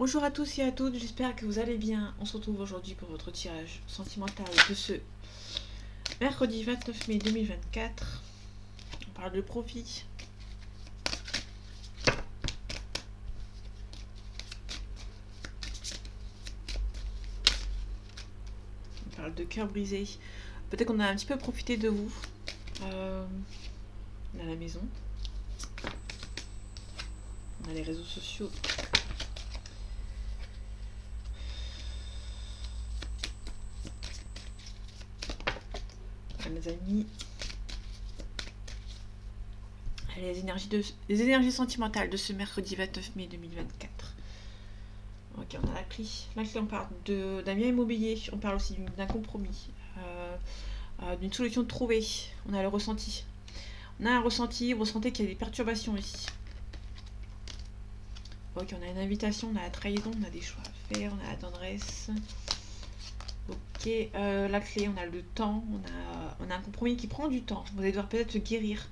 Bonjour à tous et à toutes, j'espère que vous allez bien. On se retrouve aujourd'hui pour votre tirage sentimental de ce mercredi 29 mai 2024. On parle de profit. On parle de cœur brisé. Peut-être qu'on a un petit peu profité de vous à la maison. On a les réseaux sociaux. Les amis, les énergies sentimentales de ce mercredi 29 mai 2024. Ok, on a la clé. La clé, on parle d'un bien immobilier, on parle aussi d'un compromis, d'une solution trouvée. On a le ressenti. On a un ressenti, vous ressentez qu'il y a des perturbations ici. Ok, on a une invitation, on a la trahison, on a des choix à faire, on a la tendresse. Ok, la clé, on a le temps, on a un compromis qui prend du temps. Vous allez devoir peut-être se guérir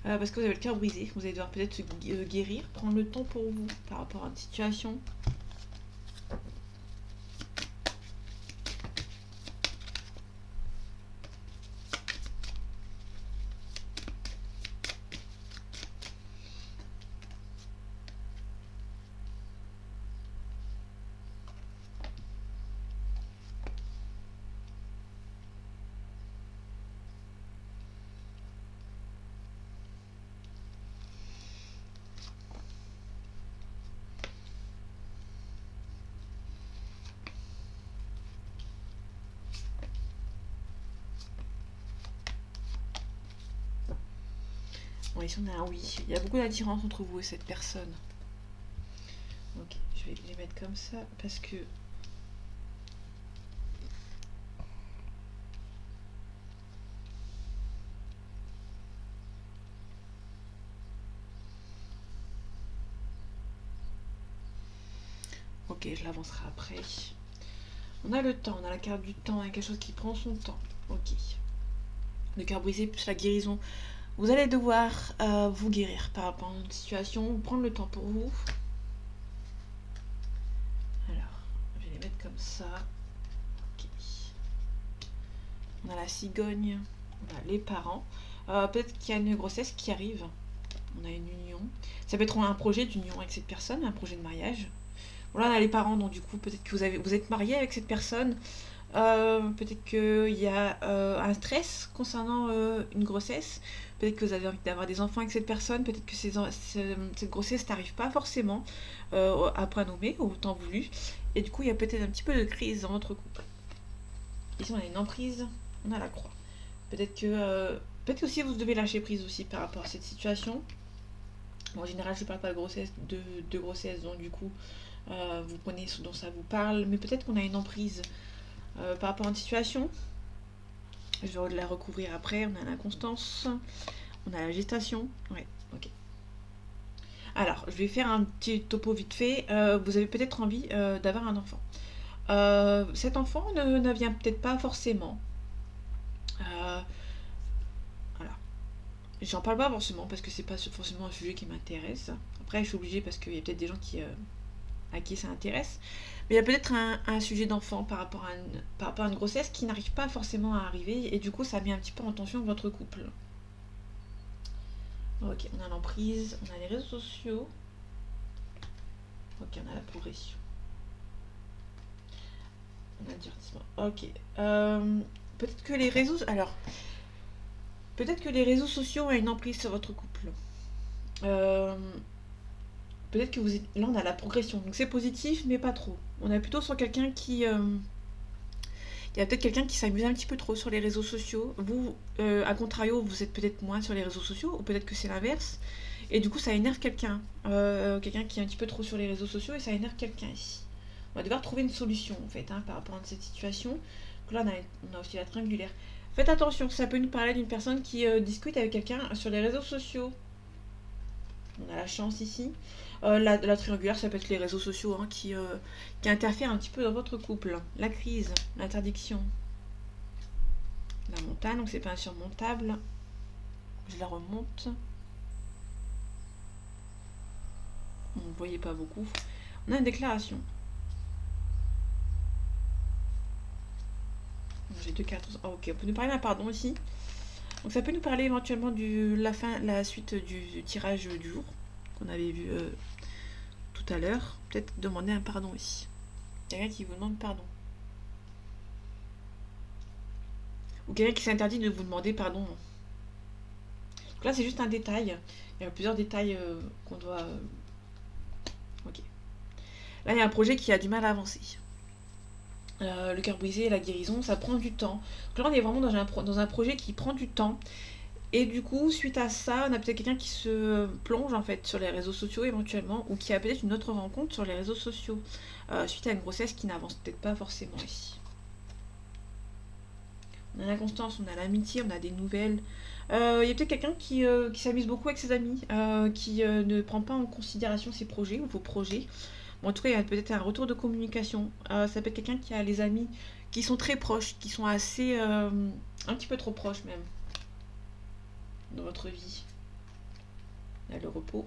parce que vous avez le cœur brisé. Vous allez devoir peut-être se guérir, prendre le temps pour vous par rapport à une situation. Bon, ici on a un oui. Il y a beaucoup d'attirance entre vous et cette personne. Ok, je vais les mettre comme ça parce que... Ok, je l'avancerai après. On a le temps, on a la carte du temps, il y a quelque chose qui prend son temps. Ok. Le cœur brisé plus la guérison. Vous allez devoir vous guérir par rapport à une situation, prendre le temps pour vous. Alors, je vais les mettre comme ça. Ok. On a la cigogne, on a les parents. Peut-être qu'il y a une grossesse qui arrive. On a une union. Ça peut être un projet d'union avec cette personne, un projet de mariage. Voilà, on a les parents, donc du coup, peut-être que vous êtes marié avec cette personne. Peut-être qu'il y a un stress concernant une grossesse. Peut-être que vous avez envie d'avoir des enfants avec cette personne. Peut-être que cette grossesse n'arrive pas forcément à point nommé, au temps voulu. Et du coup, il y a peut-être un petit peu de crise dans votre couple. Ici, on a une emprise, on a la croix. Peut-être que aussi vous devez lâcher prise aussi par rapport à cette situation. Bon, en général, je ne parle pas de grossesse, de grossesse, donc du coup, vous prenez ce dont ça vous parle. Mais peut-être qu'on a une emprise par rapport à une situation. Je vais la recouvrir après. On a l'inconstance, on a la gestation. Ouais, ok. Alors, je vais faire un petit topo vite fait. Vous avez peut-être envie d'avoir un enfant. Cet enfant ne vient peut-être pas forcément. Euh, voilà. J'en parle pas forcément parce que c'est pas forcément un sujet qui m'intéresse. Après, je suis obligée parce qu'il y a peut-être des gens à qui ça intéresse. Mais il y a peut-être un sujet d'enfant par rapport à une grossesse qui n'arrive pas forcément à arriver et du coup ça met un petit peu en tension votre couple. Ok, on a l'emprise, on a les réseaux sociaux. Ok, on a la progression. On a le divertissement. Ok. Peut-être que les réseaux... Alors, peut-être que les réseaux sociaux ont une emprise sur votre couple. Euh, Peut-être que vous êtes... Là, on a la progression. Donc c'est positif, mais pas trop. On est plutôt sur quelqu'un qui... Il y a peut-être quelqu'un qui s'amuse un petit peu trop sur les réseaux sociaux. Vous, à contrario, vous êtes peut-être moins sur les réseaux sociaux, ou peut-être que c'est l'inverse. Et du coup, ça énerve quelqu'un. Quelqu'un qui est un petit peu trop sur les réseaux sociaux, et ça énerve quelqu'un ici. On va devoir trouver une solution, en fait, par rapport à cette situation. Donc là, on a aussi la triangulaire. Faites attention, ça peut nous parler d'une personne qui discute avec quelqu'un sur les réseaux sociaux. On a la chance ici. La triangulaire, ça peut être les réseaux sociaux qui interfèrent un petit peu dans votre couple. La crise, l'interdiction, la montagne, donc c'est pas insurmontable. Je la remonte. Vous ne voyez pas beaucoup. On a une déclaration. J'ai 2 cartes. Oh, ok, on peut nous parler d'un pardon ici. Donc ça peut nous parler éventuellement de la suite du tirage du jour qu'on avait vu tout à l'heure. Peut-être demander un pardon ici. Quelqu'un qui vous demande pardon. Ou quelqu'un qui s'interdit de vous demander pardon. Donc là, c'est juste un détail. Il y a plusieurs détails qu'on doit... Ok. Là, il y a un projet qui a du mal à avancer. Le cœur brisé et la guérison, ça prend du temps. Donc là, on est vraiment dans un projet qui prend du temps. Et du coup, suite à ça, on a peut-être quelqu'un qui se plonge en fait sur les réseaux sociaux éventuellement, ou qui a peut-être une autre rencontre sur les réseaux sociaux, suite à une grossesse qui n'avance peut-être pas forcément ici. On a l'inconstance, on a l'amitié, on a des nouvelles. Il y a peut-être quelqu'un qui s'amuse beaucoup avec ses amis, qui ne prend pas en considération ses projets ou vos projets. Bon, en tout cas, il y a peut-être un retour de communication. Ça peut être quelqu'un qui a les amis qui sont très proches, qui sont assez... un petit peu trop proches même, dans votre vie. Là, le repos.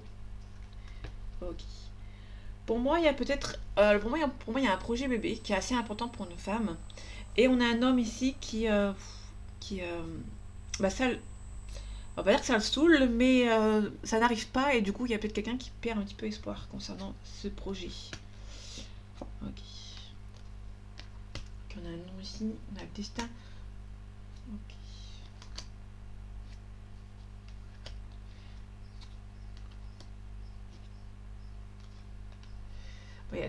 Ok. Pour moi, il y a peut-être... pour moi, il y a un projet bébé qui est assez important pour nos femmes. Et on a un homme ici qui bah ça, on va dire que ça le saoule, mais ça n'arrive pas. Et du coup, il y a peut-être quelqu'un qui perd un petit peu espoir concernant ce projet. Ok. Donc, on a un nom ici, on a le destin. Ok. Bon, il y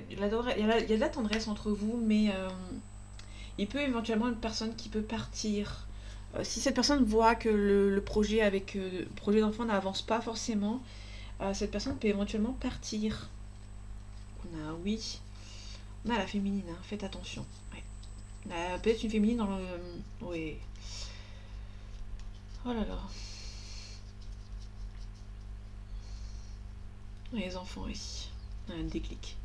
a de la tendresse entre vous, mais il peut éventuellement une personne qui peut partir. Si cette personne voit que le projet avec le projet d'enfant n'avance pas forcément, cette personne peut éventuellement partir. On a un oui. On a la féminine, hein, faites attention. Ouais. Peut-être une féminine dans le... Oui. Oh là là. Les enfants ici. On a un déclic.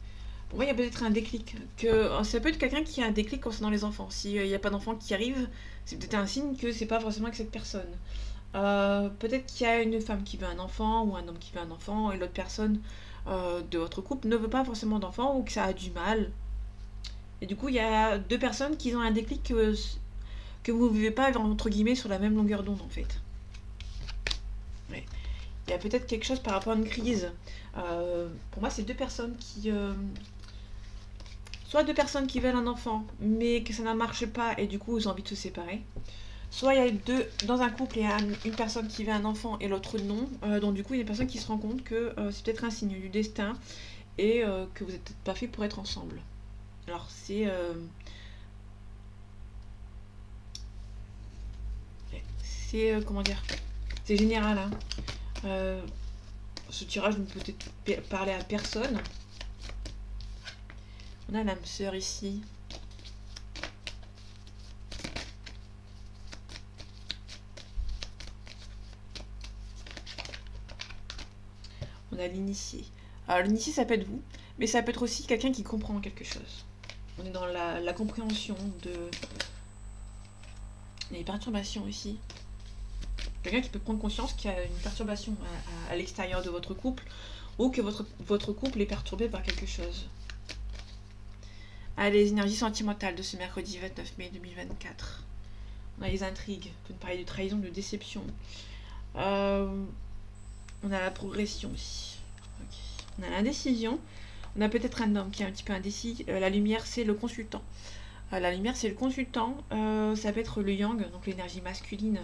Pour moi, il y a peut-être un déclic. Ça peut être quelqu'un qui a un déclic concernant les enfants. S'il n'y a pas d'enfant qui arrive, c'est peut-être un signe que c'est pas forcément avec cette personne. Peut-être qu'il y a une femme qui veut un enfant ou un homme qui veut un enfant et l'autre personne de votre couple ne veut pas forcément d'enfant ou que ça a du mal. Et du coup, il y a deux personnes qui ont un déclic que vous ne vivez pas entre guillemets sur la même longueur d'onde en fait. Ouais. Il y a peut-être quelque chose par rapport à une crise. Pour moi, c'est deux personnes qui... soit deux personnes qui veulent un enfant, mais que ça ne marche pas et du coup, ils ont envie de se séparer. Soit il y a dans un couple, il y a une personne qui veut un enfant et l'autre non. Donc du coup, il y a une personne qui se rend compte que c'est peut-être un signe du destin et que vous n'êtes peut-être pas fait pour être ensemble. Alors comment dire, c'est général. Hein. Ce tirage ne peut peut-être parler à personne. On a l'âme sœur ici. On a l'initié. Alors l'initié, ça peut être vous, mais ça peut être aussi quelqu'un qui comprend quelque chose. On est dans la compréhension de... les perturbations ici. Quelqu'un qui peut prendre conscience qu'il y a une perturbation à l'extérieur de votre couple ou que votre couple est perturbé par quelque chose. Les énergies sentimentales de ce mercredi 29 mai 2024. On a les intrigues, on peut nous parler de trahison, de déception. On a la progression aussi. Okay. On a l'indécision. On a peut-être un homme qui est un petit peu indécis. La lumière, c'est le consultant. La lumière, c'est le consultant. Ça peut être le yang, donc l'énergie masculine.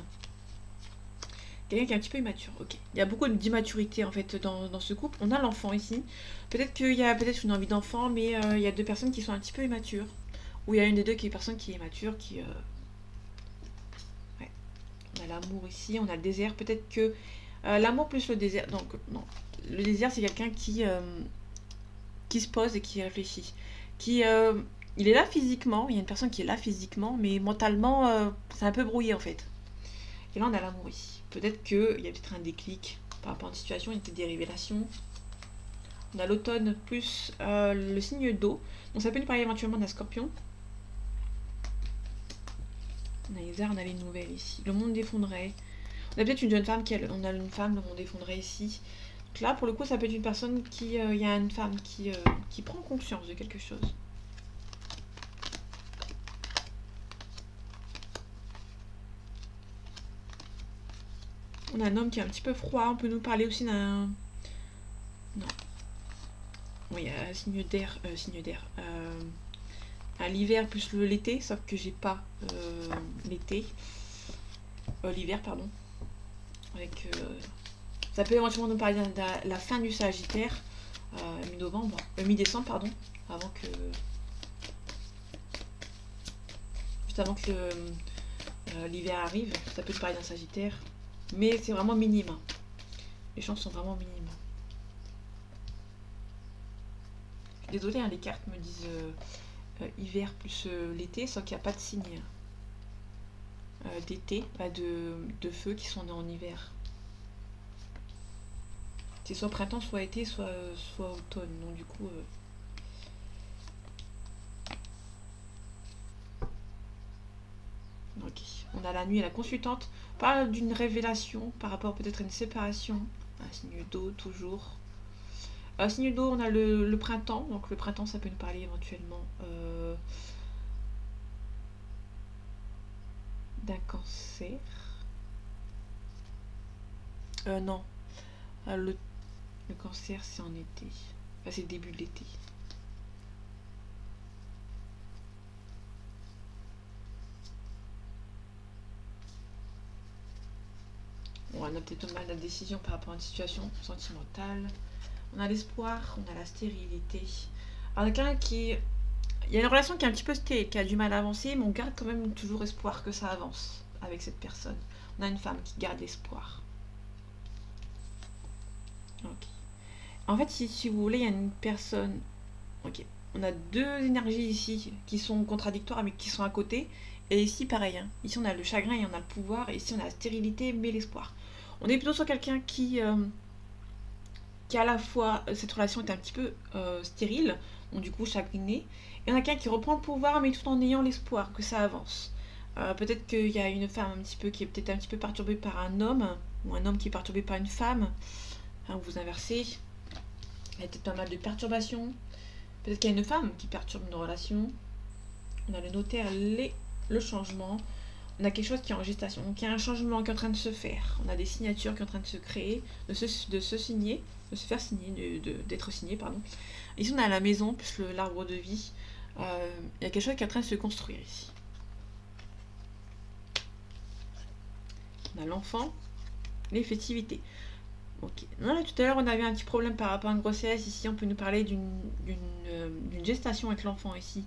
Quelqu'un qui est un petit peu immature. Ok. Il y a beaucoup d'immaturité en fait dans ce couple. On a l'enfant ici. Peut-être qu'il y a peut-être une envie d'enfant, mais il y a deux personnes qui sont un petit peu immatures. Ou il y a une des deux personnes qui est immature, qui... Ouais. On a l'amour ici, on a le désert. Peut-être que l'amour plus le désert... Donc, non. Le désert, c'est quelqu'un qui se pose et qui réfléchit. Il est là physiquement, il y a une personne qui est là physiquement, mais mentalement, c'est un peu brouillé en fait. Et là, on a l'amour ici. Peut-être qu'il y a peut-être un déclic par rapport à une situation, il y a peut-être des révélations. On a l'automne plus le signe d'eau. Donc ça peut nous parler éventuellement d'un scorpion. On a les airs, on a les nouvelles ici. Le monde défendrait. On a peut-être une jeune femme, on a une femme, le monde défendrait ici. Donc là, pour le coup, ça peut être une personne qui... il y a une femme qui prend conscience de quelque chose. On a un homme qui est un petit peu froid. On peut nous parler aussi d'un... Non. Oui, un signe d'air. À l'hiver plus l'été, sauf que j'ai pas l'été. L'hiver, pardon. Avec, ça peut éventuellement nous parler de la fin du Sagittaire, mi-novembre, mi-décembre, pardon, avant que... Juste avant que l'hiver arrive, ça peut nous parler d'un Sagittaire. Mais c'est vraiment minime. Les chances sont vraiment minimes. Désolée, hein, les cartes me disent hiver plus l'été, sauf qu'il n'y a pas de signe d'été, de feu qui sont nés en hiver. C'est soit printemps, soit été, soit automne. Donc du coup... Ok. On a la nuit et la consultante. On parle d'une révélation par rapport peut-être à une séparation. Un signe d'eau toujours. Signe d'eau, on a le printemps. Donc le printemps, ça peut nous parler éventuellement d'un cancer. Non. Le cancer, c'est en été. Enfin, c'est le début de l'été. Bon, on a peut-être mal de décision par rapport à une situation sentimentale. On a l'espoir, on a la stérilité. Alors, quelqu'un qui... Il y a une relation qui est un petit peu stérile, qui a du mal à avancer, mais on garde quand même toujours espoir que ça avance avec cette personne. On a une femme qui garde l'espoir. Ok. En fait, si vous voulez, il y a une personne... Ok. On a deux énergies ici qui sont contradictoires, mais qui sont à côté. Et ici, pareil. Hein. Ici, on a le chagrin et on a le pouvoir. Et ici, on a la stérilité, mais l'espoir. On est plutôt sur quelqu'un qui à la fois, cette relation est un petit peu stérile, donc du coup chagriné. Et on a quelqu'un qui reprend le pouvoir, mais tout en ayant l'espoir que ça avance. Peut-être qu'il y a une femme un petit peu qui est peut-être un petit peu perturbée par un homme, ou un homme qui est perturbé par une femme. Enfin, vous inversez. Il y a peut-être pas mal de perturbations. Peut-être qu'il y a une femme qui perturbe une relation. On a le notaire, le changement. On a quelque chose qui est en gestation. Donc il y a un changement qui est en train de se faire. On a des signatures qui sont en train de se créer, de se signer, de se faire signer, d'être signé, pardon. Ici on a la maison, plus l'arbre de vie. Il y a quelque chose qui est en train de se construire ici. On a l'enfant, les festivités. Ok. Non, là, tout à l'heure, on avait un petit problème par rapport à une grossesse. Ici, on peut nous parler d'une gestation avec l'enfant ici,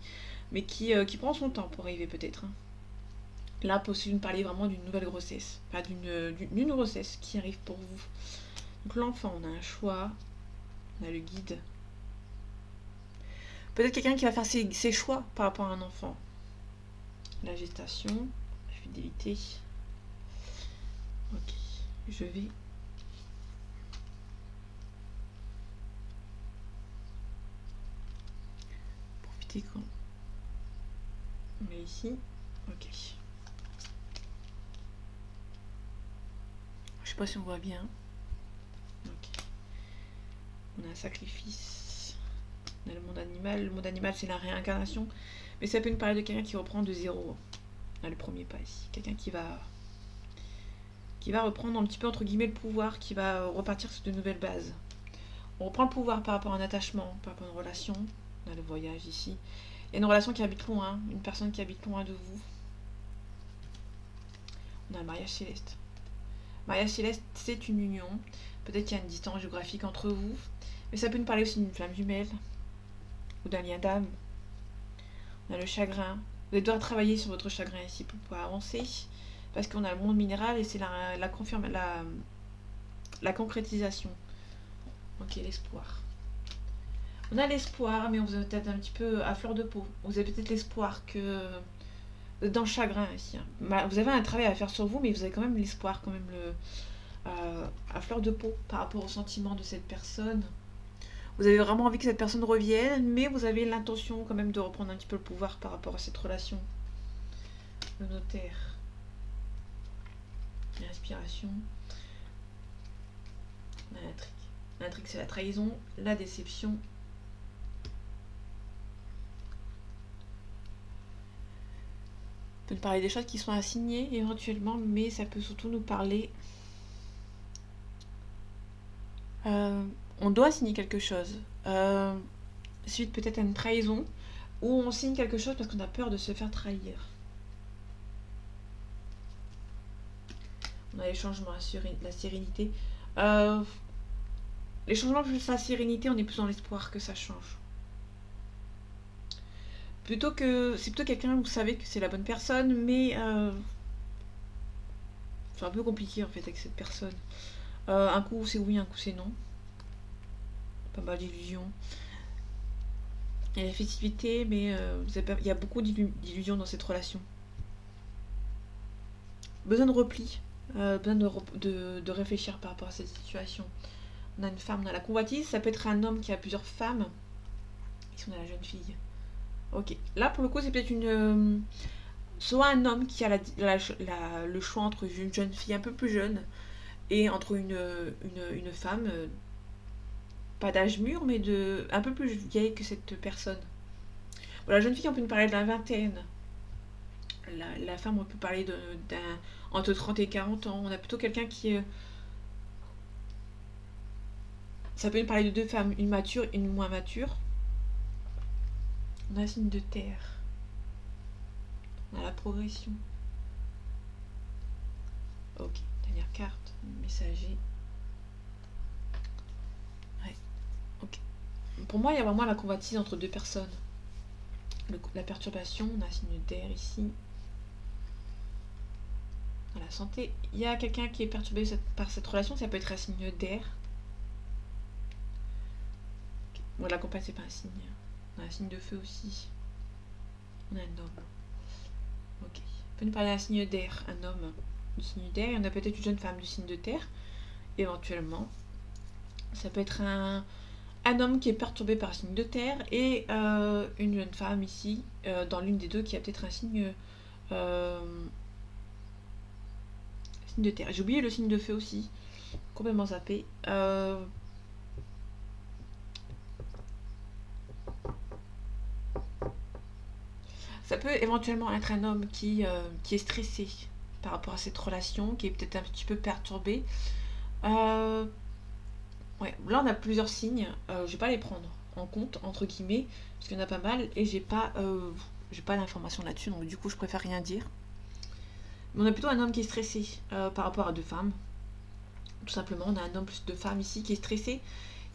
mais qui prend son temps pour arriver peut-être. Hein. Là, possible de parler vraiment d'une nouvelle grossesse, pas d'une grossesse qui arrive pour vous. Donc l'enfant, on a un choix, on a le guide. Peut-être quelqu'un qui va faire ses choix par rapport à un enfant. La gestation, la fidélité. Ok, je vais... profiter quand on est ici. Ok. Je sais pas si on voit bien. Ok. On a un sacrifice. On a le monde animal. Le monde animal, c'est la réincarnation. Mais ça peut nous parler de quelqu'un qui reprend de zéro. On a le premier pas ici. Quelqu'un qui va reprendre un petit peu entre guillemets le pouvoir, qui va repartir sur de nouvelles bases. On reprend le pouvoir par rapport à un attachement, par rapport à une relation. On a le voyage ici. Il y a une relation qui habite loin, une personne qui habite loin de vous. On a le mariage céleste. Mariage céleste, c'est une union. Peut-être qu'il y a une distance géographique entre vous, mais ça peut nous parler aussi d'une flamme jumelle ou d'un lien d'âme. On a le chagrin. Vous allez devoir travailler sur votre chagrin ici pour pouvoir avancer, parce qu'on a le monde minéral et c'est la concrétisation. Ok, l'espoir. On a l'espoir, mais vous êtes peut-être un petit peu à fleur de peau. Vous avez peut-être l'espoir que vous êtes dans le chagrin ici. Hein. Vous avez un travail à faire sur vous, mais vous avez quand même l'espoir, quand même à fleur de peau par rapport au sentiment de cette personne. Vous avez vraiment envie que cette personne revienne, mais vous avez l'intention quand même de reprendre un petit peu le pouvoir par rapport à cette relation. Le notaire. L'inspiration. L'intrigue. L'intrigue, c'est la trahison, la déception. On peut nous parler des choses qui sont assignées éventuellement, mais ça peut surtout nous parler Euh, on doit signer quelque chose. Suite peut-être à une trahison, ou on signe quelque chose parce qu'on a peur de se faire trahir. On a les changements, la sérénité. Euh, les changements plus la sérénité, on est plus dans l'espoir que ça change. C'est plutôt quelqu'un où vous savez que c'est la bonne personne, mais c'est un peu compliqué en fait avec cette personne. Un coup c'est oui, un coup c'est non. Pas mal d'illusions. Il y a la festivité, mais il y a beaucoup d'illusions dans cette relation. Besoin de repli, besoin de réfléchir par rapport à cette situation. On a une femme, on a la convoitise, ça peut être un homme qui a plusieurs femmes. Ici on a la jeune fille. Ok, là pour le coup c'est peut-être soit un homme qui a le choix entre une jeune fille un peu plus jeune et entre une femme, pas d'âge mûr, mais un peu plus vieille que cette personne. Bon, la jeune fille, on peut nous parler de la vingtaine. La femme, on peut parler entre 30 et 40 ans. On a plutôt quelqu'un qui... ça peut nous parler de deux femmes, une mature et une moins mature. On a un signe de terre. On a la progression. Ok, dernière carte, messager. Ouais, ok. Pour moi, il y a vraiment la convoitise entre deux personnes. La perturbation, on a un signe d'air ici. Dans la santé, il y a quelqu'un qui est perturbé par cette relation, ça peut être un signe d'air. Okay. Bon, la compagne, c'est pas un signe. On a un signe de feu aussi. On a un homme. Ok. On peut nous parler d'un signe d'air, un homme du signe d'air, et on a peut-être une jeune femme du signe de terre, éventuellement. Ça peut être un homme qui est perturbé par un signe de terre et une jeune femme ici, dans l'une des deux, qui a peut-être un signe de terre. J'ai oublié le signe de feu aussi, complètement zappé. Ça peut éventuellement être un homme qui est stressé par rapport à cette relation, qui est peut-être un petit peu perturbé. Ouais, là on a plusieurs signes, je vais pas les prendre en compte, entre guillemets, parce qu'il y en a pas mal, et j'ai pas d'informations là-dessus, donc du coup je préfère rien dire. Mais on a plutôt un homme qui est stressé par rapport à deux femmes. Tout simplement, on a un homme plus de femmes ici qui est stressé,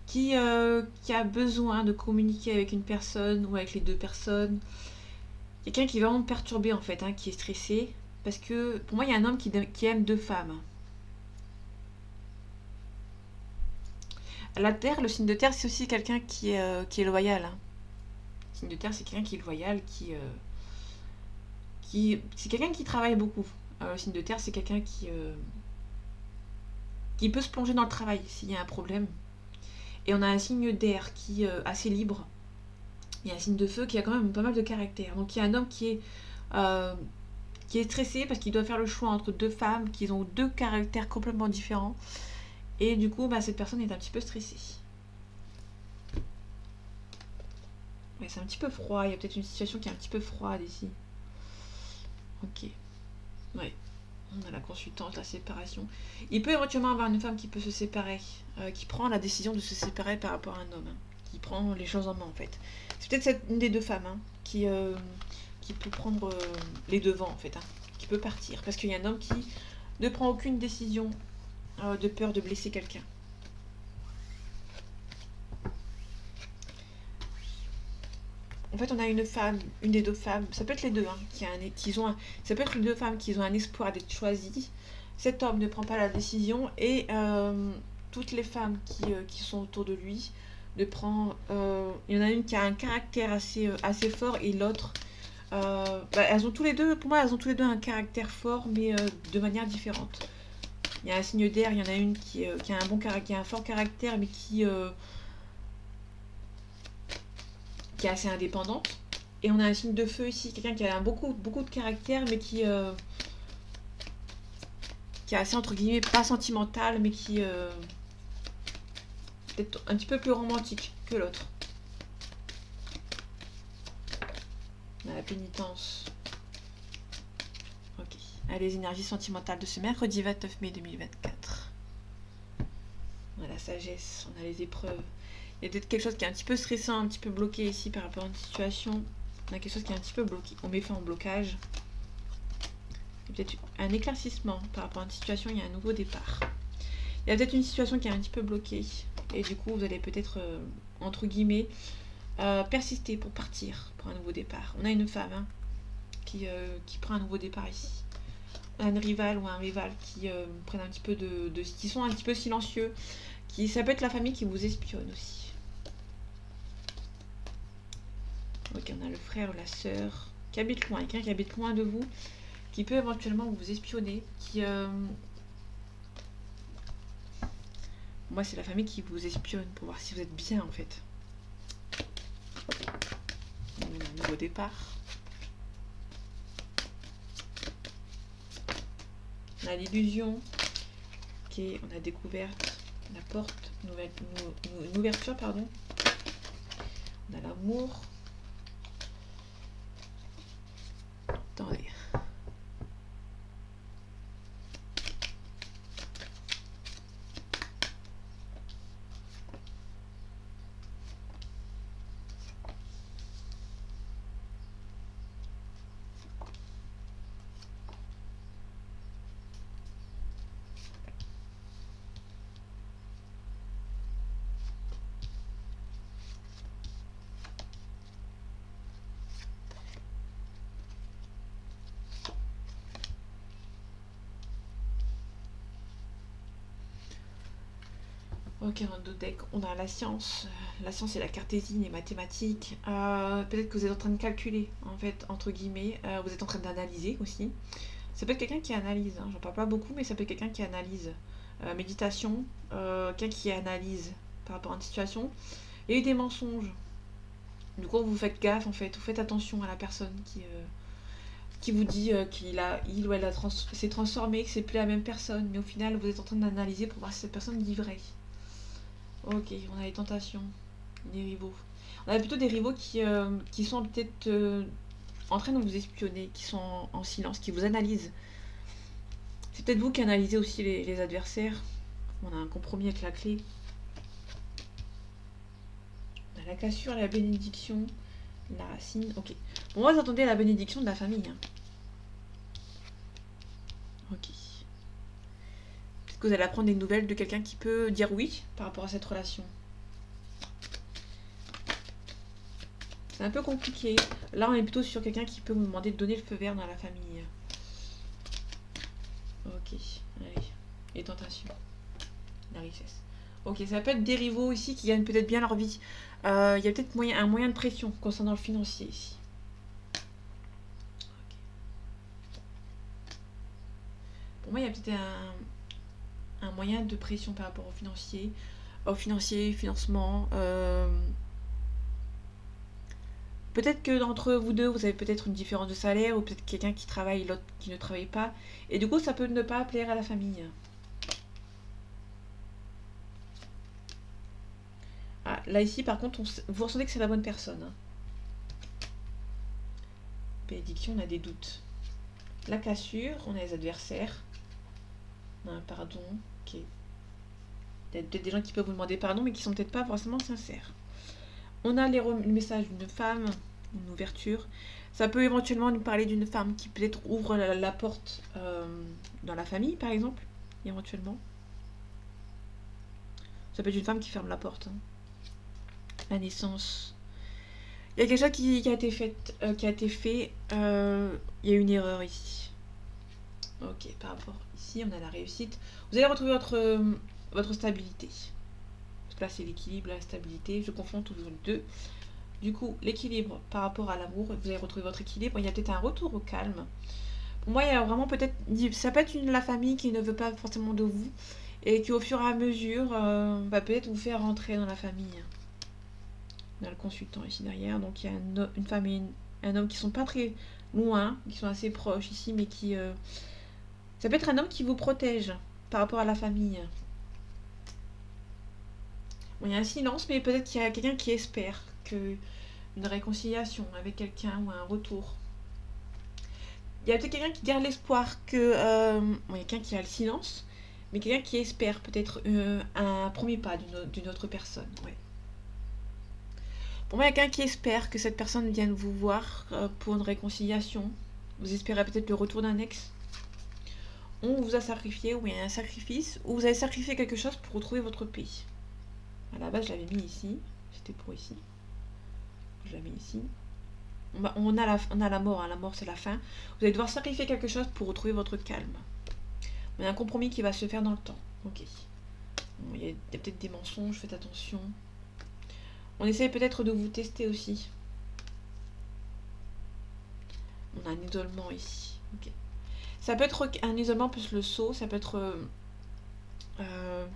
qui a besoin de communiquer avec une personne ou avec les deux personnes. Quelqu'un qui est vraiment perturbé en fait, hein, qui est stressé. Parce que pour moi, il y a un homme qui aime deux femmes. La terre, le signe de terre, c'est aussi quelqu'un qui est loyal. Hein. Le signe de terre, c'est quelqu'un qui est loyal, c'est quelqu'un qui travaille beaucoup. Le signe de terre, c'est quelqu'un qui peut se plonger dans le travail s'il y a un problème. Et on a un signe d'air qui est assez libre. Il y a un signe de feu qui a quand même pas mal de caractère. Donc il y a un homme qui est stressé parce qu'il doit faire le choix entre deux femmes qui ont deux caractères complètement différents. Et du coup, cette personne est un petit peu stressée. Ouais, c'est un petit peu froid. Il y a peut-être une situation qui est un petit peu froide ici. Ok. Ouais. On a la consultante, la séparation. Il peut éventuellement avoir une femme qui peut se séparer, qui prend la décision de se séparer par rapport à un homme, hein, qui prend les choses en main en fait. C'est peut-être une des deux femmes hein, qui peut prendre les devants en fait, hein, qui peut partir. Parce qu'il y a un homme qui ne prend aucune décision de peur de blesser quelqu'un. En fait, on a une femme, une des deux femmes, ça peut être les deux, hein, ça peut être les deux femmes qui ont un espoir d'être choisies. Cet homme ne prend pas la décision et toutes les femmes qui sont autour de lui il y en a une qui a un caractère assez fort et l'autre, elles ont tous les deux, pour moi, elles ont tous les deux un caractère fort, mais de manière différente. Il y a un signe d'air, il y en a une qui a un bon caractère, qui a un fort caractère, mais qui est assez indépendante. Et on a un signe de feu ici, quelqu'un qui a beaucoup de caractère, mais qui est assez, entre guillemets, pas sentimental, mais qui peut-être un petit peu plus romantique que l'autre. On a la pénitence. Ok. Allez, les énergies sentimentales de ce mercredi 29 mai 2024. On a la sagesse, on a les épreuves. Il y a peut-être quelque chose qui est un petit peu stressant, un petit peu bloqué ici par rapport à une situation. On a quelque chose qui est un petit peu bloqué. On met fin au blocage. Il y a peut-être un éclaircissement par rapport à une situation, il y a un nouveau départ. Il y a peut-être une situation qui est un petit peu bloquée. Et du coup, vous allez peut-être, entre guillemets, persister pour partir pour un nouveau départ. On a une femme qui prend un nouveau départ ici. Un rival ou un rival qui prennent un petit peu qui sont un petit peu silencieux. Ça peut être la famille qui vous espionne aussi. Ok, on a le frère ou la sœur qui habite loin, quelqu'un qui habite loin de vous, qui peut éventuellement vous espionner, moi c'est la famille qui vous espionne pour voir si vous êtes bien en fait. On a un nouveau départ. On a l'illusion. Ok, on a découverte. La porte, une ouverture, pardon. On a l'amour. Attendez. Ok, dans d'autres decks, on a la science. La science, c'est la cartésie, les mathématiques. Peut-être que vous êtes en train de calculer, en fait, entre guillemets. Vous êtes en train d'analyser aussi. Ça peut être quelqu'un qui analyse, hein. J'en parle pas beaucoup, mais ça peut être quelqu'un qui analyse. Méditation, quelqu'un qui analyse par rapport à une situation. Il y a eu des mensonges. Du coup, vous faites gaffe, en fait. Vous faites attention à la personne qui vous dit il ou elle s'est transformé, que c'est plus la même personne. Mais au final, vous êtes en train d'analyser pour voir si cette personne dit vrai. Ok, on a les tentations, les rivaux. On a plutôt des rivaux qui sont peut-être en train de vous espionner, qui sont en silence, qui vous analysent. C'est peut-être vous qui analysez aussi les adversaires. On a un compromis avec la clé. On a la cassure, la bénédiction, la racine. Ok. Bon, moi, j'attendais la bénédiction de la famille. Hein. Ok. Peut-être que vous allez apprendre des nouvelles de quelqu'un qui peut dire oui par rapport à cette relation. C'est un peu compliqué. Là, on est plutôt sur quelqu'un qui peut vous demander de donner le feu vert dans la famille. Ok, allez. Les tentations. La richesse. Ok, ça peut être des rivaux ici qui gagnent peut-être bien leur vie. Il y a peut-être un moyen de pression concernant le financier ici. Okay. Pour moi, il y a peut-être un moyen de pression par rapport au financier, financement. Peut-être que d'entre vous deux, vous avez peut-être une différence de salaire, ou peut-être quelqu'un qui travaille, l'autre qui ne travaille pas. Et du coup, ça peut ne pas plaire à la famille. Ah, là, ici, par contre, vous ressentez que c'est la bonne personne. Hein. Bénédiction, on a des doutes. La cassure, on a les adversaires. On a un pardon. Ok. Il y a peut-être des gens qui peuvent vous demander pardon, mais qui sont peut-être pas forcément sincères. On a le message d'une femme, une ouverture. Ça peut éventuellement nous parler d'une femme qui peut-être ouvre la porte dans la famille, par exemple, éventuellement. Ça peut être une femme qui ferme la porte. Hein. La naissance. Il y a quelque chose qui a été fait. Il y a une erreur ici. Ok, par rapport ici, on a la réussite. Vous allez retrouver votre stabilité. Là, c'est l'équilibre, la stabilité. Je confonds toujours les deux. Du coup, l'équilibre par rapport à l'amour, vous allez retrouver votre équilibre. Il y a peut-être un retour au calme. Pour moi, il y a vraiment peut-être... Ça peut être la famille qui ne veut pas forcément de vous et qui, au fur et à mesure, va peut-être vous faire rentrer dans la famille. On a le consultant ici derrière. Donc, il y a une femme et un homme qui sont pas très loin, qui sont assez proches ici, mais qui... Ça peut être un homme qui vous protège par rapport à la famille. Bon, il y a un silence, mais peut-être qu'il y a quelqu'un qui espère une réconciliation avec quelqu'un ou un retour. Il y a peut-être quelqu'un qui garde l'espoir que... bon, il y a quelqu'un qui a le silence, mais quelqu'un qui espère peut-être un premier pas d'une autre personne. Ouais. Pour moi, quelqu'un qui espère que cette personne vienne vous voir pour une réconciliation. Vous espérez peut-être le retour d'un ex. On vous a sacrifié, ou il y a un sacrifice, ou vous avez sacrifié quelque chose pour retrouver votre paix. À la base, je l'avais mis ici. C'était pour ici. Je l'avais mis ici. On a la mort, hein. La mort c'est la fin. Vous allez devoir sacrifier quelque chose pour retrouver votre calme. Il y a un compromis qui va se faire dans le temps. Ok. Bon, il y a peut-être des mensonges, faites attention. On essaye peut-être de vous tester aussi. On a un isolement ici. Ok. Ça peut être un isolement plus le saut, ça peut être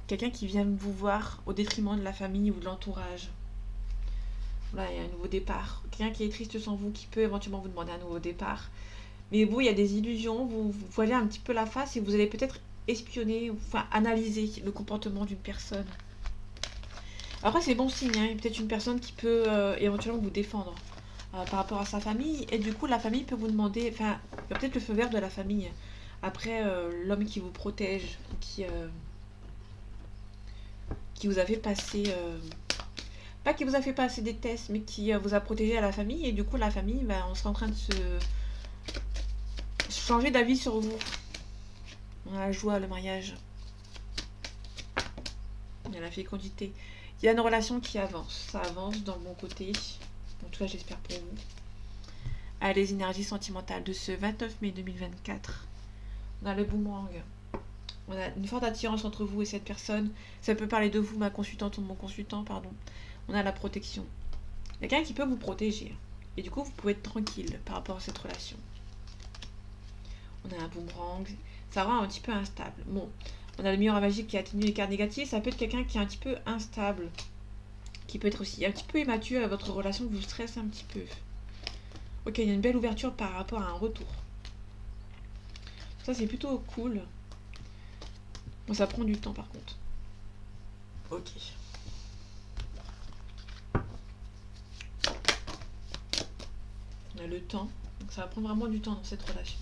quelqu'un qui vient vous voir au détriment de la famille ou de l'entourage. Là, il y a un nouveau départ. Quelqu'un qui est triste sans vous, qui peut éventuellement vous demander un nouveau départ. Mais vous, il y a des illusions, vous voilez un petit peu la face et vous allez peut-être espionner, enfin analyser le comportement d'une personne. Après, c'est bon signe, hein. Il y a peut-être une personne qui peut éventuellement vous défendre par rapport à sa famille. Et du coup, la famille peut vous demander, enfin, il y a peut-être le feu vert de la famille. Après, l'homme qui vous protège, qui vous a fait passer... pas qui vous a fait passer des tests, mais qui vous a protégé à la famille. Et du coup, la famille, on sera en train de se changer d'avis sur vous. On a la joie, le mariage. Il y a la fécondité. Il y a une relation qui avance. Ça avance dans le bon côté. En tout cas, j'espère pour vous. À les énergies sentimentales de ce 29 mai 2024. On a le boomerang. On a une forte attirance entre vous et cette personne. Ça peut parler de vous, ma consultante ou mon consultant, pardon. On a la protection. Il y a quelqu'un qui peut vous protéger. Et du coup, vous pouvez être tranquille par rapport à cette relation. On a un boomerang. Ça rend un petit peu instable. Bon, on a le miroir magique qui atténue les cartes négatives. Ça peut être quelqu'un qui est un petit peu instable. Qui peut être aussi un petit peu immature. Votre relation vous stresse un petit peu. Ok, il y a une belle ouverture par rapport à un retour. Ça, c'est plutôt cool. Bon, ça prend du temps par contre. Ok. On a le temps. Donc ça va prendre vraiment du temps dans cette relation.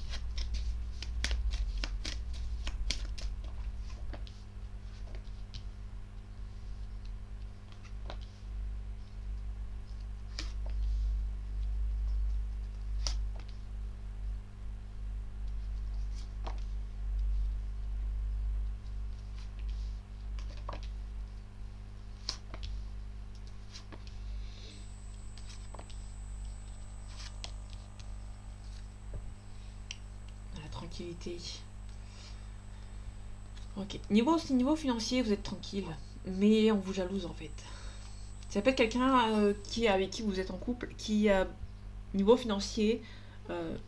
Tranquillité. Ok. Niveau financier, vous êtes tranquille. Mais on vous jalouse en fait. Ça peut être quelqu'un avec qui vous êtes en couple, qui, niveau financier,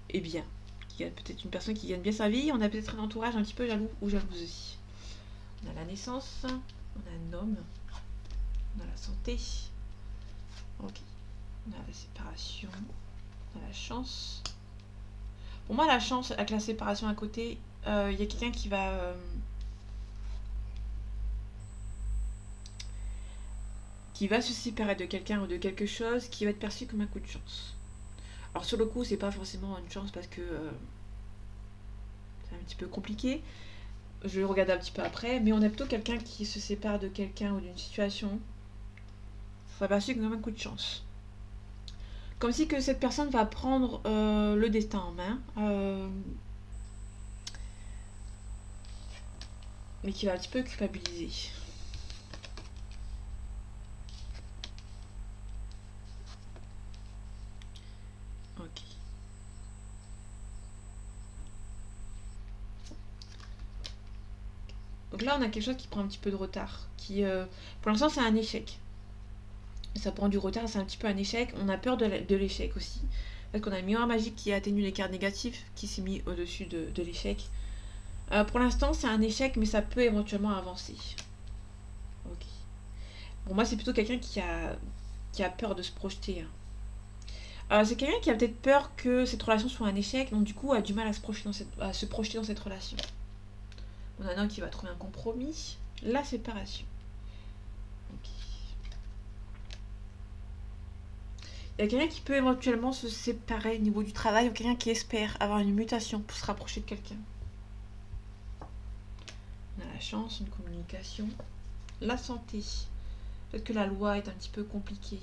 est bien. Qui a peut-être une personne qui gagne bien sa vie. On a peut-être un entourage un petit peu jaloux ou jalouse aussi. On a la naissance. On a un homme. On a la santé. Ok. On a la séparation. On a la chance. Pour moi, la chance, avec la séparation à côté, il y a quelqu'un qui va se séparer de quelqu'un ou de quelque chose qui va être perçu comme un coup de chance. Alors sur le coup, c'est pas forcément une chance parce que c'est un petit peu compliqué. Je vais regarder un petit peu après, mais on a plutôt quelqu'un qui se sépare de quelqu'un ou d'une situation. Ça sera perçu comme un coup de chance. Comme si que cette personne va prendre le destin en main. Mais qui va un petit peu culpabiliser. Ok. Donc là, on a quelque chose qui prend un petit peu de retard. Pour l'instant, c'est un échec. Ça prend du retard, c'est un petit peu un échec. On a peur de l'échec aussi. Parce qu'on a un miroir magique qui atténue les cartes négatives, qui s'est mis au-dessus de l'échec. Pour l'instant, c'est un échec, mais ça peut éventuellement avancer. Ok. Pour moi, c'est plutôt quelqu'un qui a peur de se projeter. C'est quelqu'un qui a peut-être peur que cette relation soit un échec, donc du coup a du mal à se projeter dans cette relation. On a un homme qui va trouver un compromis. La séparation. Ok. Il y a quelqu'un qui peut éventuellement se séparer au niveau du travail, ou quelqu'un qui espère avoir une mutation pour se rapprocher de quelqu'un. On a la chance, une communication. La santé. Peut-être que la loi est un petit peu compliquée.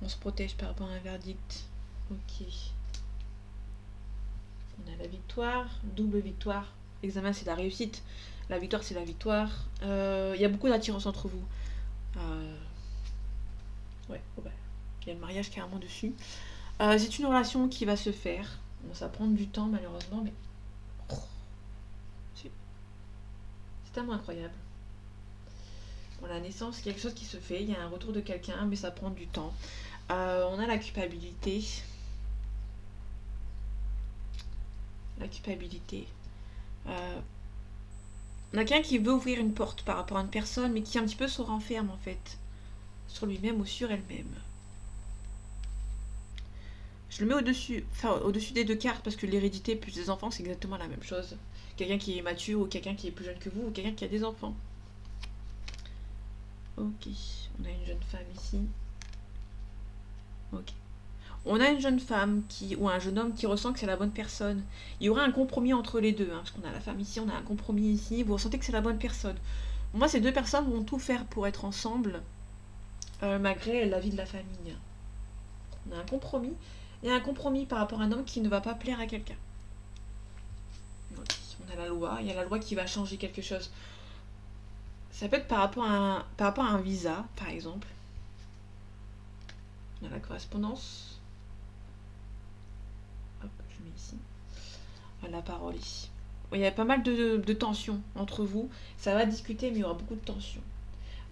On se protège par rapport à un verdict. Ok. On a la victoire, double victoire. L'examen, c'est la réussite. La victoire, c'est la victoire. Il y a beaucoup d'attirance entre vous. Ouais, oh bah, il y a le mariage carrément dessus. C'est une relation qui va se faire. Bon, ça va prendre du temps, malheureusement, mais c'est tellement incroyable. Bon, la naissance, c'est quelque chose qui se fait. Il y a un retour de quelqu'un, mais ça prend du temps. On a la culpabilité. La culpabilité. On a quelqu'un qui veut ouvrir une porte par rapport à une personne, mais qui un petit peu se renferme en fait. Sur lui-même ou sur elle-même. Je le mets au-dessus, enfin au-dessus des deux cartes parce que l'hérédité plus les enfants, c'est exactement la même chose. Quelqu'un qui est mature ou quelqu'un qui est plus jeune que vous ou quelqu'un qui a des enfants. Ok, on a une jeune femme ici. Ok. On a une jeune femme ou un jeune homme qui ressent que c'est la bonne personne. Il y aura un compromis entre les deux, hein, parce qu'on a la femme ici, on a un compromis ici. Vous ressentez que c'est la bonne personne. Moi, ces deux personnes vont tout faire pour être ensemble, malgré la vie de la famille. On a un compromis. Il y a un compromis par rapport à un homme qui ne va pas plaire à quelqu'un. On a la loi. Il y a la loi qui va changer quelque chose. Ça peut être par rapport à un visa, par exemple. On a la correspondance. Hop, je mets ici. La parole ici. Il y a pas mal de tensions entre vous. Ça va discuter, mais il y aura beaucoup de tensions.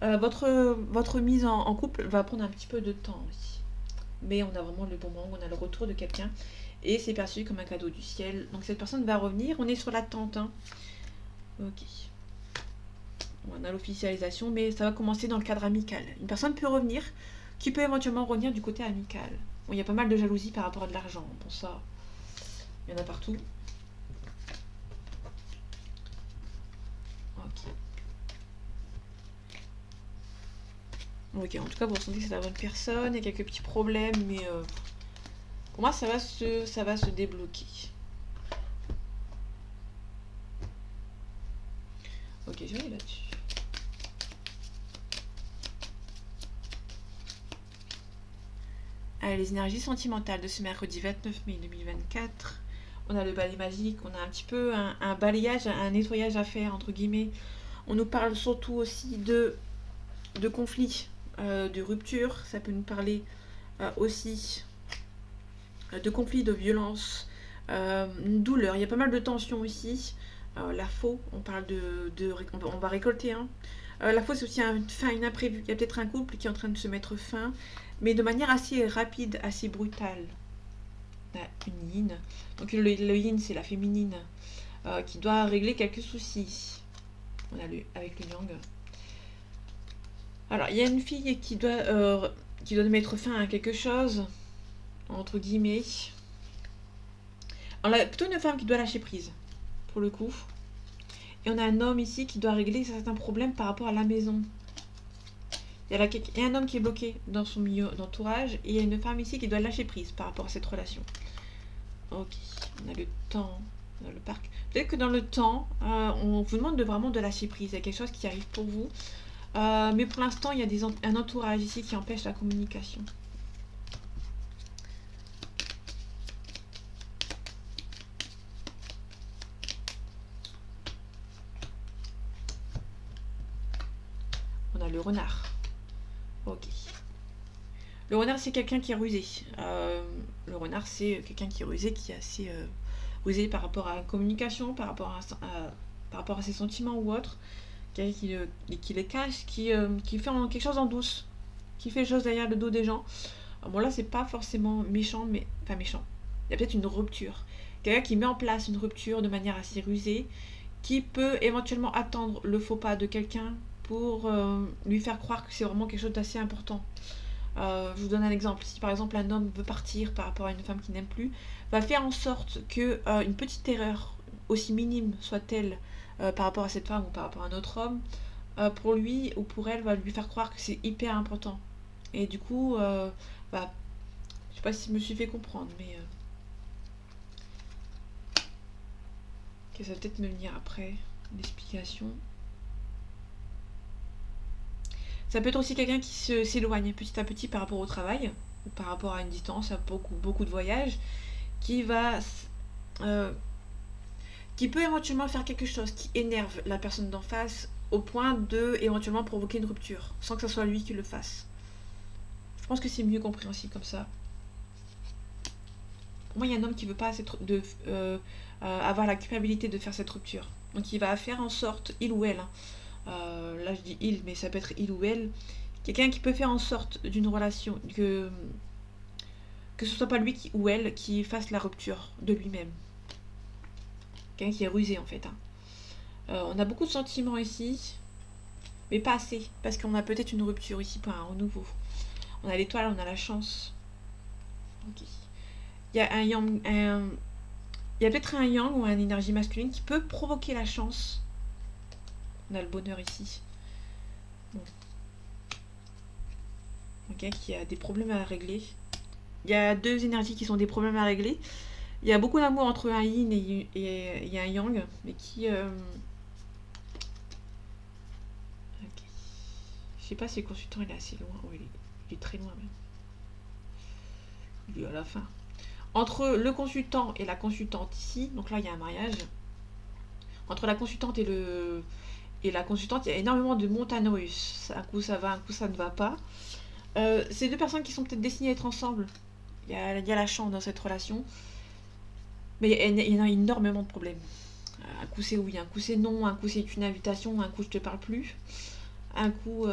Votre mise en couple va prendre un petit peu de temps aussi. Mais on a vraiment le bon moment, on a le retour de quelqu'un. Et c'est perçu comme un cadeau du ciel. Donc cette personne va revenir. On est sur l'attente. Hein. Ok. On a l'officialisation, mais ça va commencer dans le cadre amical. Une personne peut revenir, qui peut éventuellement revenir du côté amical. Bon, il y a pas mal de jalousie par rapport à de l'argent. Bon, ça, il y en a partout. Ok. Ok, en tout cas, vous ressentez que c'est la bonne personne. Il y a quelques petits problèmes, mais pour moi, ça va se débloquer. Ok, je vais aller là-dessus. Allez, les énergies sentimentales de ce mercredi 29 mai 2024. On a le balai magique, on a un petit peu un balayage, un nettoyage à faire, entre guillemets. On nous parle surtout aussi de conflits, de rupture. Ça peut nous parler aussi de conflits, de violences, une douleur. Il y a pas mal de tensions ici. La faux, on parle on va récolter. Hein. La faux, c'est aussi une imprévue. Il y a peut-être un couple qui est en train de se mettre fin, mais de manière assez rapide, assez brutale. On a une yin. Donc le yin, c'est la féminine qui doit régler quelques soucis. On a avec le yang. Alors, il y a une fille qui doit mettre fin à quelque chose, entre guillemets. Alors, plutôt une femme qui doit lâcher prise, pour le coup. Et on a un homme ici qui doit régler certains problèmes par rapport à la maison. Il y a un homme qui est bloqué dans son milieu d'entourage et il y a une femme ici qui doit lâcher prise par rapport à cette relation. Ok, on a le temps, on a le parc. Peut-être que dans le temps, on vous demande vraiment de lâcher prise. Il y a quelque chose qui arrive pour vous. Mais pour l'instant, il y a un entourage ici qui empêche la communication. On a le renard. Ok. Le renard, c'est quelqu'un qui est rusé. Le renard, c'est quelqu'un qui est rusé, qui est assez rusé par rapport à la communication, par rapport à ses sentiments ou autre. Quelqu'un qui les cache, qui fait quelque chose en douce, qui fait les choses derrière le dos des gens. Bon, là, c'est pas forcément méchant, mais pas méchant. Il y a peut-être une rupture. Quelqu'un qui met en place une rupture de manière assez rusée, qui peut éventuellement attendre le faux pas de quelqu'un pour lui faire croire que c'est vraiment quelque chose d'assez important. Je vous donne un exemple. Si par exemple un homme veut partir par rapport à une femme qu'il n'aime plus, va faire en sorte que une petite erreur, aussi minime soit-elle, par rapport à cette femme ou par rapport à un autre homme, pour lui ou pour elle, va lui faire croire que c'est hyper important. Et du coup, bah, je sais pas si je me suis fait comprendre, mais Ok, ça va peut-être me venir après, l'explication. Ça peut être aussi quelqu'un qui s'éloigne petit à petit par rapport au travail, ou par rapport à une distance, à beaucoup de voyages, qui va euh, qui peut éventuellement faire quelque chose qui énerve la personne d'en face au point de éventuellement provoquer une rupture, sans que ce soit lui qui le fasse. Je pense que c'est mieux compréhensible comme ça. Pour moi, il y a un homme qui veut pas avoir la culpabilité de faire cette rupture. Donc il va faire en sorte, il ou elle, hein, là je dis il, mais ça peut être il ou elle, quelqu'un qui peut faire en sorte d'une relation, que ce soit pas lui ou elle qui fasse la rupture de lui-même. Quelqu'un qui est rusé en fait. Hein. On a beaucoup de sentiments ici, mais pas assez, parce qu'on a peut-être une rupture ici pour un renouveau. On a l'étoile, on a la chance. Ok. Il y a un yang, il y a peut-être un yang ou une énergie masculine qui peut provoquer la chance. On a le bonheur ici. Bon. Quelqu'un qui a des problèmes à régler. Il y a deux énergies qui sont des problèmes à régler. Il y a beaucoup d'amour entre un yin et un yang, mais qui... Ok. Je sais pas si le consultant il est assez loin. Oh, il est très loin même. Il est à la fin. Entre le consultant et la consultante ici, donc là il y a un mariage. Entre la consultante et la consultante, il y a énormément de montagnes russes. Un coup ça va, un coup ça ne va pas. C'est deux personnes qui sont peut-être destinées à être ensemble. Il y a la chance dans cette relation. Mais il y a énormément de problèmes. Un coup c'est oui, un coup c'est non, un coup c'est une invitation, un coup je te parle plus. Un coup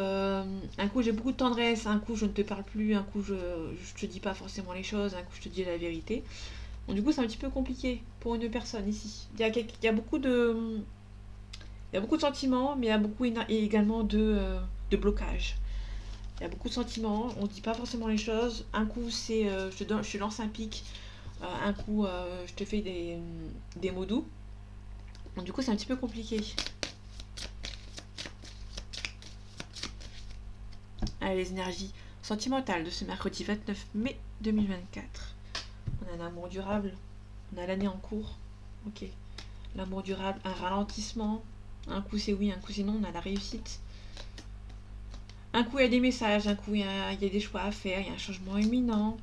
j'ai beaucoup de tendresse, un coup je ne te parle plus, un coup je te dis pas forcément les choses, un coup je te dis la vérité. Bon, du coup c'est un petit peu compliqué pour une personne ici. Il y a beaucoup de sentiments, mais il y a beaucoup également de blocages. Il y a beaucoup de sentiments, on ne dit pas forcément les choses. Un coup c'est je te lance un pic, un coup je te fais des mots doux. Donc, du coup c'est un petit peu compliqué. Allez, les énergies sentimentales de ce mercredi 29 mai 2024. On a un amour durable, on a l'année en cours. Ok. L'amour durable, un ralentissement. Un coup c'est oui, un coup c'est non, on a la réussite. Un coup il y a des messages, un coup il y a des choix à faire, il y a un changement imminent.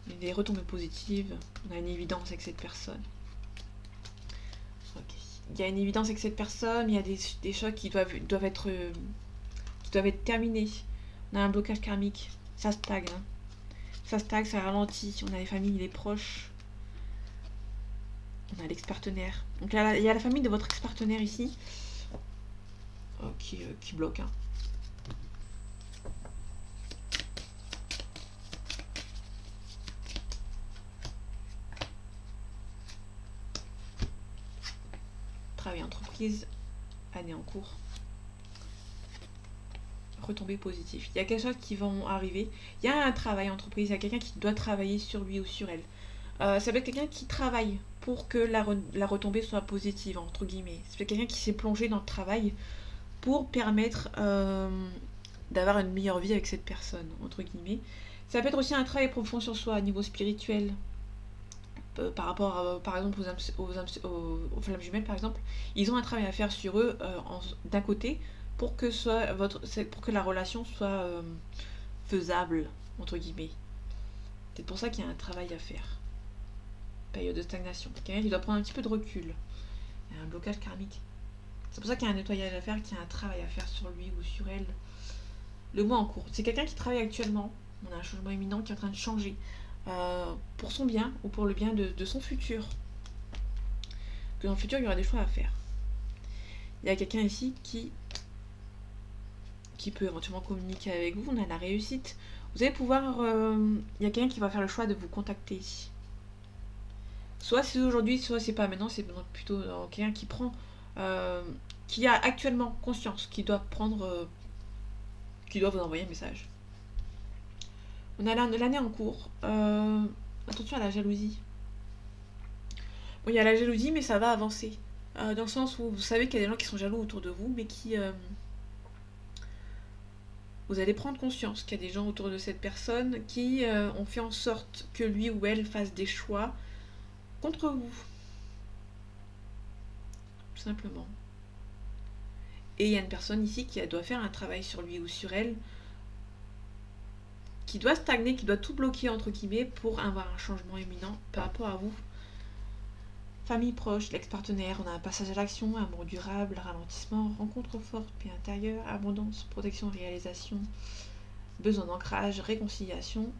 Il y a des retombées positives. On a une évidence avec cette personne. Ok. Il y a une évidence avec cette personne, il y a des choses qui doivent être terminées. On a un blocage karmique, ça stagne. Hein. Ça stagne, ça ralentit. On a les familles, les proches. On a l'ex-partenaire. Donc là, il y a la famille de votre ex-partenaire ici qui bloque. Hein. Travail entreprise, année en cours. Retombées positives. Il y a quelque chose qui vont arriver. Il y a un travail entreprise, il y a quelqu'un qui doit travailler sur lui ou sur elle. Ça peut être quelqu'un qui travaille pour que la retombée soit positive, entre guillemets. Ça peut être quelqu'un qui s'est plongé dans le travail pour permettre d'avoir une meilleure vie avec cette personne, entre guillemets. Ça peut être aussi un travail profond sur soi, à niveau spirituel, par rapport, par exemple, aux flammes jumelles, par exemple. Ils ont un travail à faire sur eux, d'un côté, pour que, pour que la relation soit faisable, entre guillemets. C'est pour ça qu'il y a un travail à faire. Période de stagnation. Quelqu'un qui doit prendre un petit peu de recul. Il y a un blocage karmique. C'est pour ça qu'il y a un nettoyage à faire, qu'il y a un travail à faire sur lui ou sur elle. Le mois en cours. C'est quelqu'un qui travaille actuellement. On a un changement imminent qui est en train de changer. Pour son bien ou pour le bien de son futur. Que dans le futur, il y aura des choix à faire. Il y a quelqu'un ici qui peut éventuellement communiquer avec vous. On a la réussite. Vous allez pouvoir... il y a quelqu'un qui va faire le choix de vous contacter. Soit c'est aujourd'hui, soit c'est pas maintenant. C'est plutôt quelqu'un qui prend... qui a actuellement conscience, qui doit prendre... qui doit vous envoyer un message. On a l'année en cours. Attention à la jalousie. Bon, il y a la jalousie, mais ça va avancer. Dans le sens où vous savez qu'il y a des gens qui sont jaloux autour de vous, mais qui... vous allez prendre conscience qu'il y a des gens autour de cette personne qui ont fait en sorte que lui ou elle fasse des choix contre vous. tout simplement. Et il y a une personne ici qui doit faire un travail sur lui ou sur elle, qui doit stagner, qui doit tout bloquer entre guillemets pour avoir un changement imminent par rapport à vous. Famille proche, l'ex-partenaire, on a un passage à l'action, amour durable, ralentissement, rencontre forte, paix intérieure, abondance, protection, réalisation, besoin d'ancrage, réconciliation.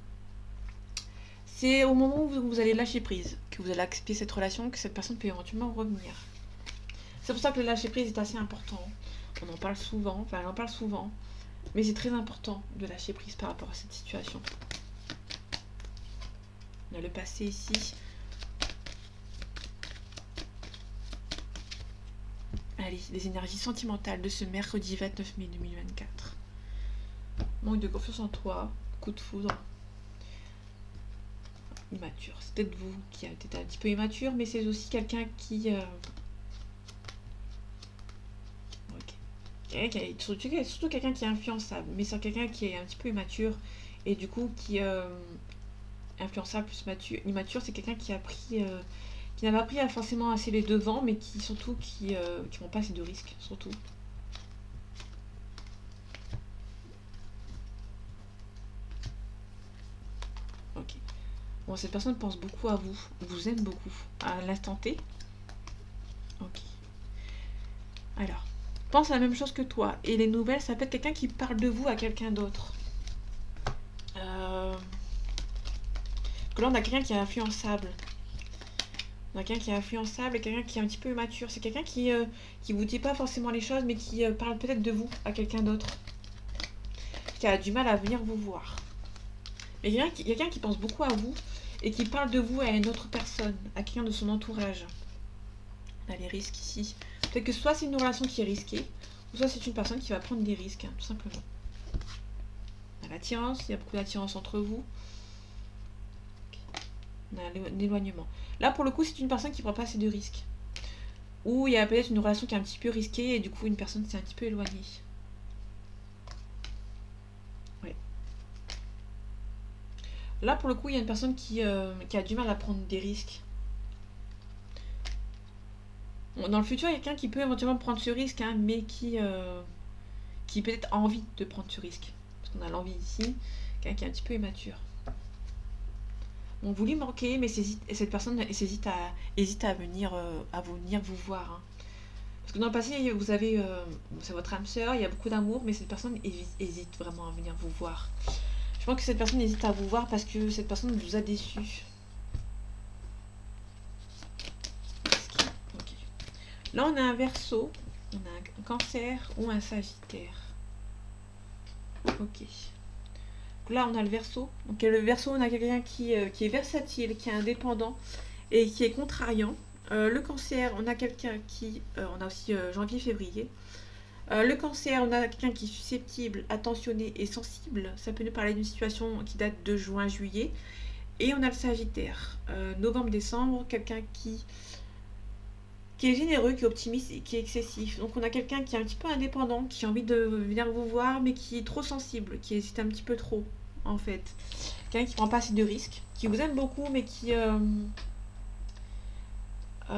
C'est au moment où vous allez lâcher prise, que vous allez accepter cette relation, que cette personne peut éventuellement revenir. C'est pour ça que le lâcher prise est assez important. On en parle souvent, j'en parle souvent, mais c'est très important de lâcher prise par rapport à cette situation. On a le passé ici. Allez, les énergies sentimentales de ce mercredi 29 mai 2024. Manque de confiance en toi, coup de foudre. Immature. C'est peut-être vous qui avez été un petit peu immature, mais c'est aussi quelqu'un qui... Surtout quelqu'un qui est influençable, mais c'est quelqu'un qui est un petit peu immature, et du coup qui... influençable plus immature, c'est quelqu'un qui a pris... qui n'a pas pris forcément assez les devants, mais qui surtout qui n'ont pas assez de risques, surtout. Ok. Bon, cette personne pense beaucoup à vous, vous aime beaucoup, à l'instant T. Ok. Alors, pense à la même chose que toi, et les nouvelles, ça peut être quelqu'un qui parle de vous à quelqu'un d'autre. Là, on a quelqu'un qui est influençable. On a quelqu'un qui est influençable et quelqu'un qui est un petit peu immature. C'est quelqu'un qui vous dit pas forcément les choses, mais qui parle peut-être de vous à quelqu'un d'autre. Qui a du mal à venir vous voir. Mais il y a quelqu'un qui pense beaucoup à vous et qui parle de vous à une autre personne, à quelqu'un de son entourage. On a les risques ici. Peut-être que soit c'est une relation qui est risquée, ou soit c'est une personne qui va prendre des risques, tout simplement. On a l'attirance, il y a beaucoup d'attirance entre vous. On a l'éloignement. Là, pour le coup, c'est une personne qui ne prend pas assez de risques. Ou il y a peut-être une relation qui est un petit peu risquée et du coup, une personne s'est un petit peu éloignée. Ouais. Là, pour le coup, il y a une personne qui a du mal à prendre des risques. Dans le futur, il y a quelqu'un qui peut éventuellement prendre ce risque, hein, mais qui peut-être a envie de prendre ce risque. Parce qu'on a l'envie ici, quelqu'un qui est un petit peu immature. On vous lui manquez, mais cette personne hésite à venir vous voir. Hein. Parce que dans le passé, vous avez, c'est votre âme sœur, il y a beaucoup d'amour, mais cette personne hésite vraiment à venir vous voir. Je pense que cette personne hésite à vous voir parce que cette personne vous a déçu. Okay. Là, on a un Verseau, on a un Cancer ou un Sagittaire. Ok. Là, on a le Verseau. Donc, le Verseau, on a quelqu'un qui est versatile, qui est indépendant et qui est contrariant. Le Cancer, on a quelqu'un qui... on a aussi janvier-février. Le Cancer, on a quelqu'un qui est susceptible, attentionné et sensible. Ça peut nous parler d'une situation qui date de juin-juillet. Et on a le Sagittaire. Novembre-décembre, quelqu'un qui est généreux, qui est optimiste et qui est excessif. Donc on a quelqu'un qui est un petit peu indépendant, qui a envie de venir vous voir, mais qui est trop sensible, qui hésite un petit peu trop, en fait. Quelqu'un qui prend pas assez de risques, qui vous aime beaucoup, mais qui...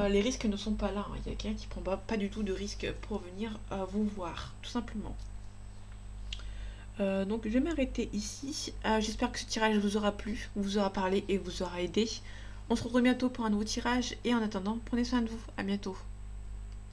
les risques ne sont pas là. Hein. Il y a quelqu'un qui prend pas du tout de risques pour venir vous voir, tout simplement. Donc je vais m'arrêter ici. J'espère que ce tirage vous aura plu, vous aura parlé et vous aura aidé. On se retrouve bientôt pour un nouveau tirage et en attendant, prenez soin de vous. À bientôt.